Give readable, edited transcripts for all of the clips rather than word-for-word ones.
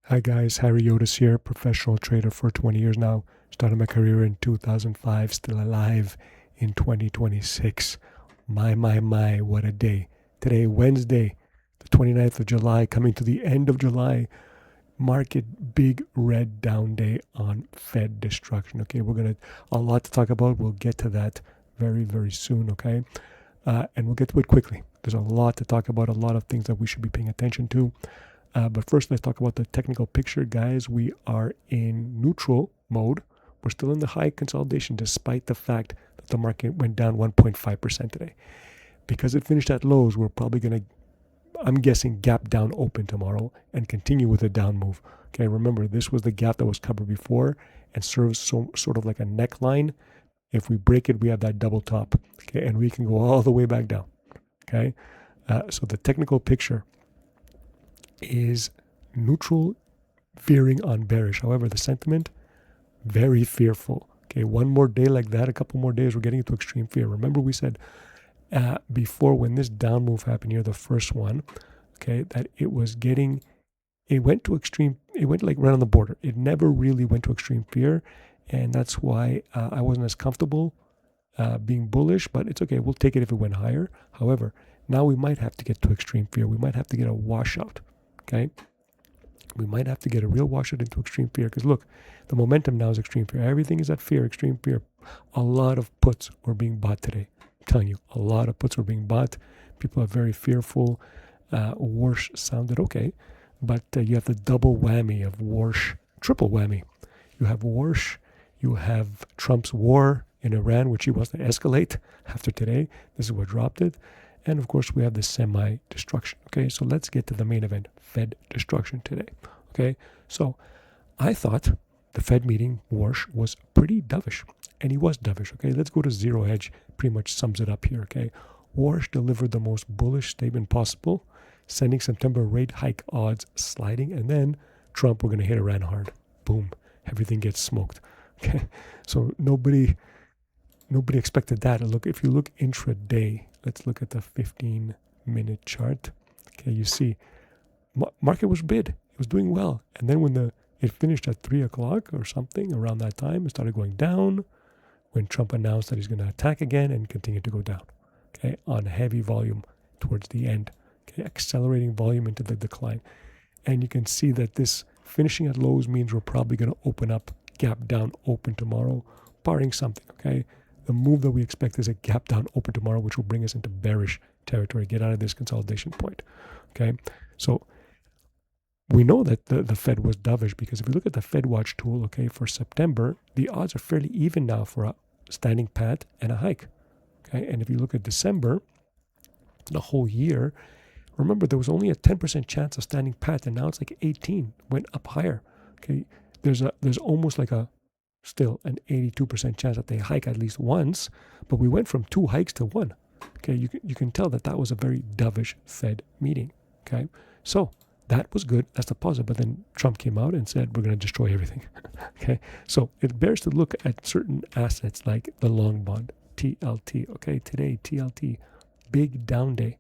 Hi guys, Harry Otis here, professional trader for 20 years now. Started my career in 2005, still alive in 2026. My, what a day. Today, Wednesday, the 29th of July, coming to the end of July. Market big red down day on Fed destruction. Okay, a lot to talk about. We'll get to that very, very soon, okay? And we'll get to it quickly. There's a lot to talk about, a lot of things that we should be paying attention to. But first, let's talk about the technical picture, guys. We are in neutral mode. We're still in the high consolidation despite the fact that the market went down 1.5% today. Because it finished at lows, we're probably going to, I'm guessing, gap down open tomorrow and continue with a down move. Okay, remember, this was the gap that was covered before and serves sort of like a neckline. If we break it, we have that double top. Okay, and we can go all the way back down. Okay, so the technical picture is neutral, veering on bearish. However, the sentiment, very fearful. Okay, one more day like that, a couple more days, we're getting into extreme fear. Remember we said before, when this down move happened here, the first one, okay, that it went to extreme, it went like right on the border. It never really went to extreme fear, and that's why I wasn't as comfortable being bullish, but it's okay. We'll take it if it went higher. However, now we might have to get to extreme fear. We might have to get a washout. Okay, we might have to get a real washout into extreme fear, because look, the momentum now is extreme fear. Everything is at fear, extreme fear. A lot of puts were being bought today. I'm telling you, a lot of puts were being bought. People are very fearful. Warsh sounded okay, but you have the double whammy of Warsh, triple whammy. You have Warsh, you have Trump's war in Iran, which he wants to escalate after today. This is what dropped it. And of course, we have the semi-destruction. Okay, so let's get to the main event, Fed destruction today. Okay, so I thought the Fed meeting, Warsh, was pretty dovish. And he was dovish. Okay, let's go to zero hedge. Pretty much sums it up here. Okay, Warsh delivered the most bullish statement possible, sending September rate hike odds sliding. And then Trump, we're going to hit Iran hard. Boom, everything gets smoked. Okay, so nobody expected that. Look, if you look intraday, let's look at the 15-minute chart. Okay, you see, market was bid. It was doing well. And then when it finished at 3 o'clock or something around that time, it started going down when Trump announced that he's going to attack again and continue to go down. Okay, on heavy volume towards the end. Okay, accelerating volume into the decline. And you can see that this finishing at lows means we're probably going to open up, gap down open tomorrow, barring something. Okay. The move that we expect is a gap down open tomorrow, which will bring us into bearish territory, get out of this consolidation point. Okay, so we know that the Fed was dovish, because if you look at the Fedwatch tool, okay, for September, the odds are fairly even now for a standing pat and a hike. Okay, and if you look at December, the whole year, remember there was only a 10% chance of standing pat, and now it's like 18, went up higher. Okay, there's almost like still an 82% chance that they hike at least once, but we went from 2 hikes to 1. Okay, you can tell that was a very dovish Fed meeting. Okay, so that was good. That's the positive. But then Trump came out and said we're going to destroy everything. Okay, so it bears to look at certain assets like the long bond, TLT. Okay, today TLT, big down day.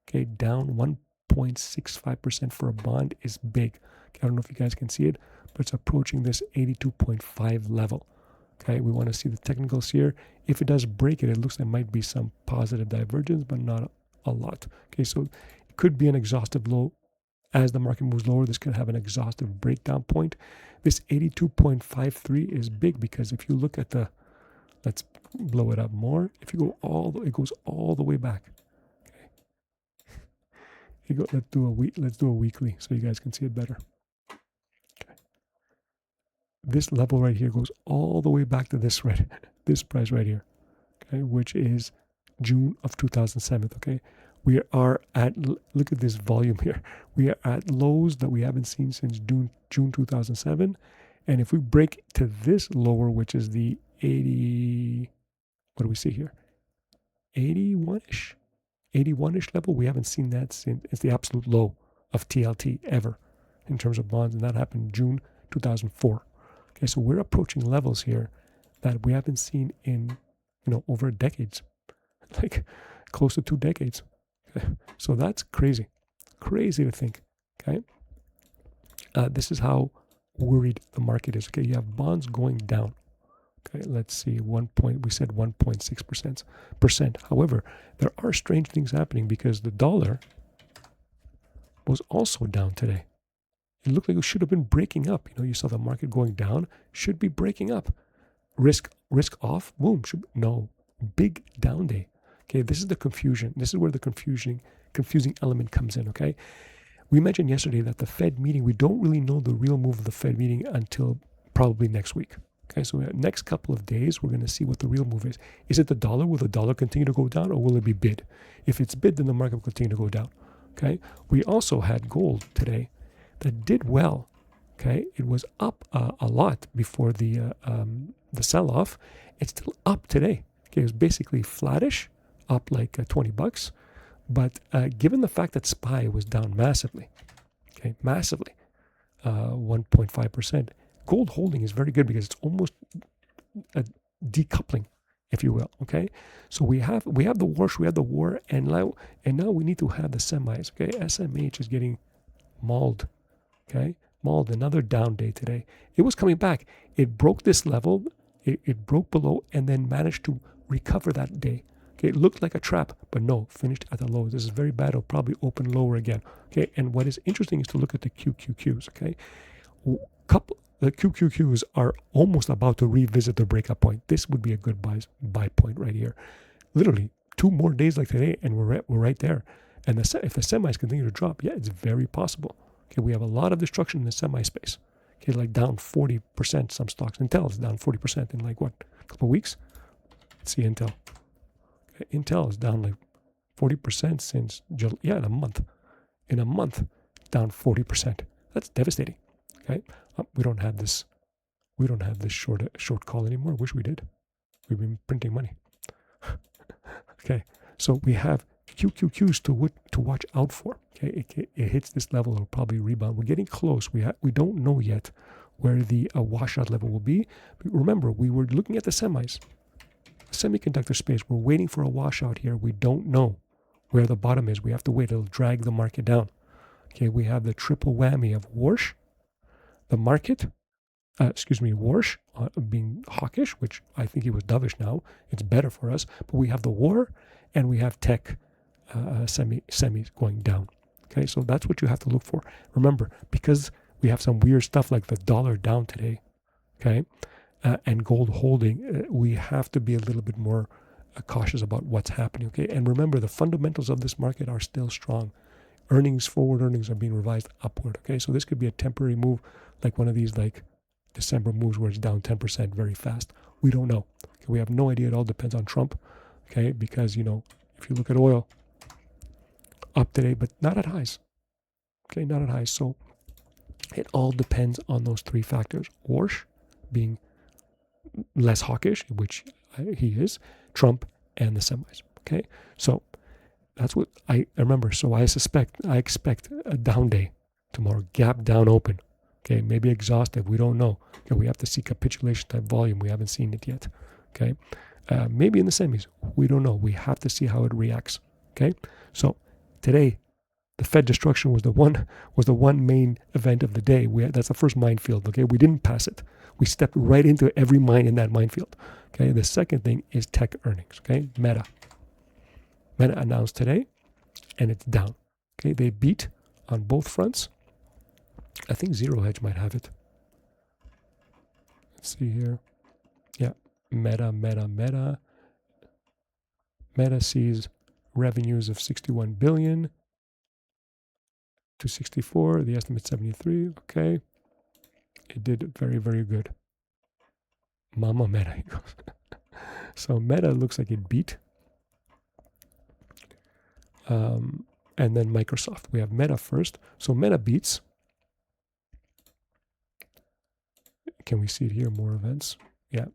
Okay, down 1.65% for a bond is big. Okay, I don't know if you guys can see it, but it's approaching this 82.5 level. Okay, we want to see the technicals here. If it does break it, it looks like there might be some positive divergence, but not a lot. Okay, so it could be an exhaustive low. As the market moves lower, this could have an exhaustive breakdown point. This 82.53 is big, because if you look at let's blow it up more. If you go it goes all the way back. Okay, let's do a weekly so you guys can see it better. This level right here goes all the way back to this price right here, okay, which is June of 2007. Okay, we are at, look at this volume here. We are at lows that we haven't seen since June 2007, and if we break to this lower, which is the 80, what do we see here? 81ish level. We haven't seen that since, it's the absolute low of TLT ever in terms of bonds, and that happened June 2004. Okay, so we're approaching levels here that we haven't seen in, over decades, like close to 2 decades. Okay. So that's crazy to think. Okay. This is how worried the market is. Okay, you have bonds going down. Okay, let's see, we said 1.6%. However, there are strange things happening because the dollar was also down today. It looked like it should have been breaking up. You saw the market going down, should be breaking up. Risk off, boom, no, big down day. Okay, this is the confusion. This is where the confusing element comes in, okay? We mentioned yesterday that the Fed meeting, we don't really know the real move of the Fed meeting until probably next week. Okay, so next couple of days, we're going to see what the real move is. Is it the dollar? Will the dollar continue to go down, or will it be bid? If it's bid, then the market will continue to go down. Okay, we also had gold today that did well. Okay, it was up a lot before the sell-off. It's still up today. Okay, it was basically flattish, up like $20. But given the fact that SPY was down massively, okay, 1.5%, gold holding is very good because it's almost a decoupling, if you will. Okay, so we have the Warsh, we have the war, and now we need to have the semis. Okay, SMH is getting mauled. Okay, mauled. Another down day today. It was coming back. It broke this level. It broke below and then managed to recover that day. Okay, it looked like a trap, but no, finished at the low. This is very bad. It'll probably open lower again. Okay, and what is interesting is to look at the QQQs. Okay, the QQQs are almost about to revisit their breakup point. This would be a good buy point right here. Literally 2 more days like today, and we're right there. And if the semis continue to drop, yeah, it's very possible. Okay, we have a lot of destruction in the semi space. Okay, like down 40%. Some stocks. Intel is down 40% in like what, a couple of weeks? Let's see Intel. Okay, Intel is down like 40% since in a month. In a month, down 40%. That's devastating. Okay, we don't have this short call anymore. Wish we did. We've been printing money. Okay, so we have QQQs to watch out for. Okay, it hits this level, it'll probably rebound. We're getting close. We don't know yet where the washout level will be. But remember, we were looking at the semis, semiconductor space. We're waiting for a washout here. We don't know where the bottom is. We have to wait. It'll drag the market down. Okay, we have the triple whammy of Warsh, the market, Warsh being hawkish, which I think he was dovish now. It's better for us. But we have the war, and we have tech semis going down. Okay, so that's what you have to look for. Remember, because we have some weird stuff like the dollar down today, okay, and gold holding, we have to be a little bit more cautious about what's happening. Okay, and remember, the fundamentals of this market are still strong. Forward earnings are being revised upward. Okay, so this could be a temporary move, like one of these like December moves where it's down 10% very fast. We don't know. Okay, we have no idea. It all depends on Trump. Okay, because if you look at oil, up today, but not at highs. Okay, not at highs. So it all depends on those 3 factors. Warsh being less hawkish, which he is, Trump, and the semis. Okay, so that's what I remember. So I expect a down day tomorrow, gap down open. Okay, maybe exhaustive. We don't know. Okay, we have to see capitulation type volume. We haven't seen it yet. Okay, maybe in the semis. We don't know. We have to see how it reacts. Okay, so today, the Fed destruction was the one main event of the day. That's the first minefield. Okay, we didn't pass it. We stepped right into every mine in that minefield. Okay, the second thing is tech earnings. Okay, Meta announced today, and it's down. Okay, they beat on both fronts. I think Zero Hedge might have it. Let's see here. Yeah, Meta sees revenues of 61 billion to 64. The estimate 73. Okay, it did very, very good. Mama Meta. So Meta looks like it beat. And then Microsoft. We have Meta first. So Meta beats. Can we see it here? More events. Yeah.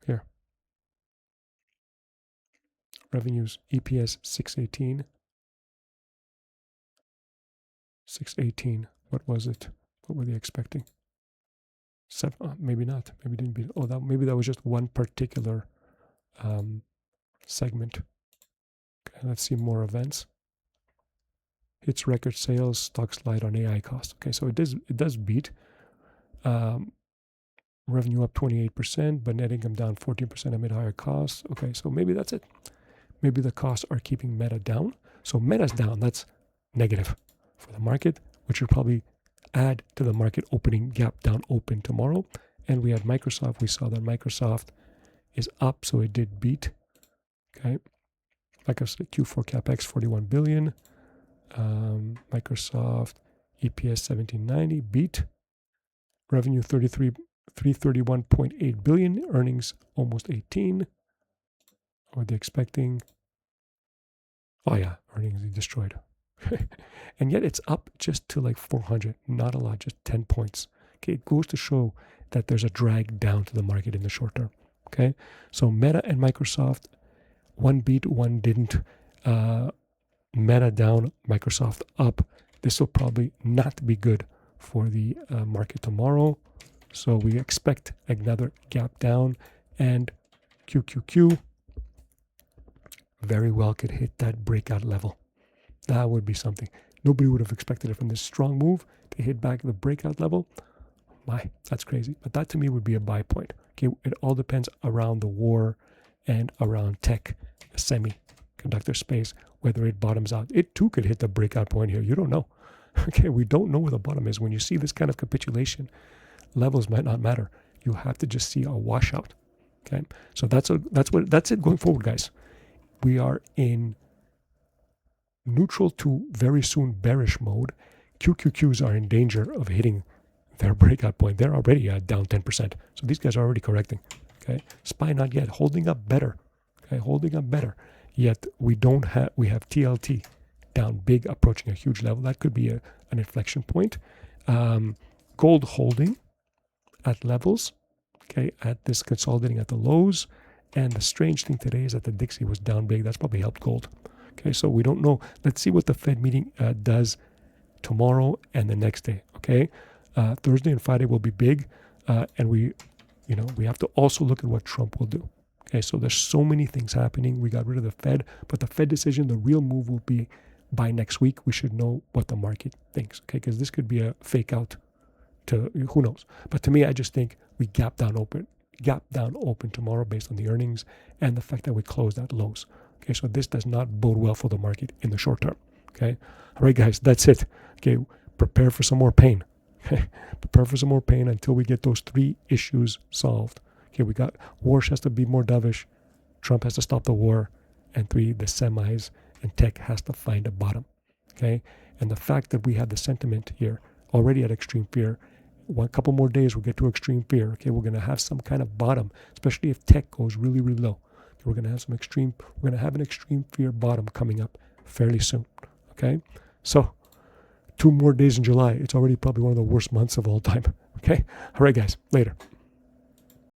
Here. Revenues, EPS 618. 618. What was it? What were they expecting? 7. Maybe not. Maybe didn't beat. Maybe that was just one particular segment. Okay, let's see more events. hits record sales, stock slide on AI costs. Okay, so it does beat. Revenue up 28%, but net income down 14% amid higher costs. Okay, so maybe that's it. Maybe the costs are keeping Meta down. So Meta's down, that's negative for the market, which will probably add to the market opening gap down open tomorrow. And we had Microsoft. We saw that Microsoft is up, so it did beat. Okay, like I said, Q4 capex 41 billion. Microsoft EPS 1790 beat. Revenue 331.8 billion. Earnings almost 18. What are they expecting? Oh yeah, earnings they destroyed. And yet it's up just to like 400, not a lot, just 10 points. Okay, it goes to show that there's a drag down to the market in the short term. Okay, so Meta and Microsoft, one beat, one didn't. Meta down, Microsoft up. This will probably not be good for the market tomorrow. So we expect another gap down, and QQQ very well could hit that breakout level. That would be something. Nobody would have expected it from this strong move to hit back the breakout level. My, that's crazy. But that to me would be a buy point. Okay, it all depends around the war and around tech, the semiconductor space, whether it bottoms out. It too could hit the breakout point here. You don't know. Okay, we don't know where the bottom is. When you see this kind of capitulation, levels might not matter. You have to just see a washout. Okay, so that's it going forward, guys. We are in neutral to very soon bearish mode. QQQs are in danger of hitting their breakout point. They're already down 10%. So these guys are already correcting. Okay, SPY not yet, holding up better. Okay, holding up better. Yet we have TLT down big, approaching a huge level. That could be an inflection point. Gold holding at levels. Okay, at this consolidating at the lows. And the strange thing today is that the Dixie was down big. That's probably helped gold. Okay, so we don't know. Let's see what the Fed meeting does tomorrow and the next day. Okay, Thursday and Friday will be big, and we have to also look at what Trump will do. Okay, so there's so many things happening. We got rid of the Fed, but the Fed decision, the real move will be by next week. We should know what the market thinks. Okay, because this could be a fake out to who knows. But to me, I just think we gap down open tomorrow based on the earnings and the fact that we closed at lows. Okay, so this does not bode well for the market in the short term. Okay, all right, guys, that's it. Okay, prepare for some more pain. Okay, prepare for some more pain until we get those three issues solved. Okay, we got Warsh has to be more dovish, Trump has to stop the war, and three, the semis and tech has to find a bottom. Okay, and the fact that we have the sentiment here already at extreme fear. One couple more days, we'll get to extreme fear. Okay, we're gonna have some kind of bottom, especially if tech goes really, really low. Okay, we're gonna have an extreme fear bottom coming up fairly soon. Okay, so 2 more days in July. It's already probably one of the worst months of all time. Okay, all right, guys, later.